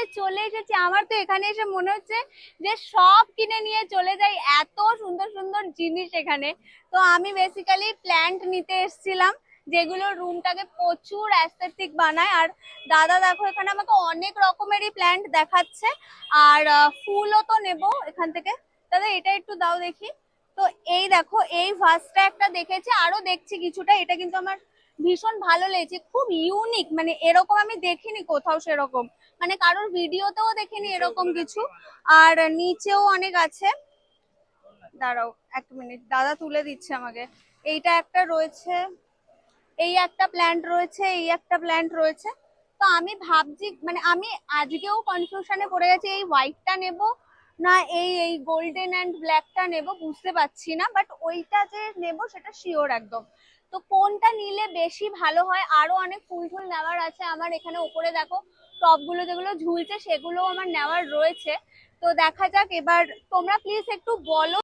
যে চলে এসেছি, আমার তো এখানে এসে মনে হচ্ছে যে সব কিনে নিয়ে চলে যাই, এত সুন্দর সুন্দর জিনিস এখানে। তো আমি বেসিক্যালি প্ল্যান্ট নিতে এসেছিলাম, যেগুলো রুমটাকে প্রচুর অ্যাস্থেটিক বানায়। আর দাদা দেখো এখানে আমাকে অনেক রকমেরই প্ল্যান্ট দেখাচ্ছে। আর ফুলও তো নেবো এখান থেকে। দাদা এটা একটু দাও দেখি। তো এই দেখো, এই ভাসটা একটা দেখেছি, আরো দেখছি কিছুটা। এটা কিন্তু আমার ভীষণ ভালো লেগেছে, খুব ইউনিক, মানে এরকম আমি দেখিনি কোথাও সেরকম, মানে কারোর ভিডিওতেও দেখিনি এরকম কিছু। আর নিচেও অনেক আছে। দাঁড়াও এক মিনিট, দাদা তুলে দিচ্ছে আমাকে। এইটা একটা রয়েছে, এই একটা প্ল্যান্ট রয়েছে, এই একটা প্ল্যান্ট রয়েছে। তো আমি ভাবছি, মানে আমি আজকেও কনফিউশনে পড়ে গেছি, এই হোয়াইটটা নেব না এই এই গোল্ডেন অ্যান্ড ব্ল্যাকটা নেব, বুঝতে পারছি না। বাট ওইটা যে নেব সেটা শিওর একদম। তো কোনটা নিলে বেশি ভালো হয়? আরো অনেক ফুল টুল নেওয়ার আছে আমার এখানে। উপরে দেখো টবগুলো যেগুলো ঝুলছে সেগুলো আমার নেওয়ার রয়েছে। তো দেখা যাক এবার, তোমরা প্লিজ একটু বলো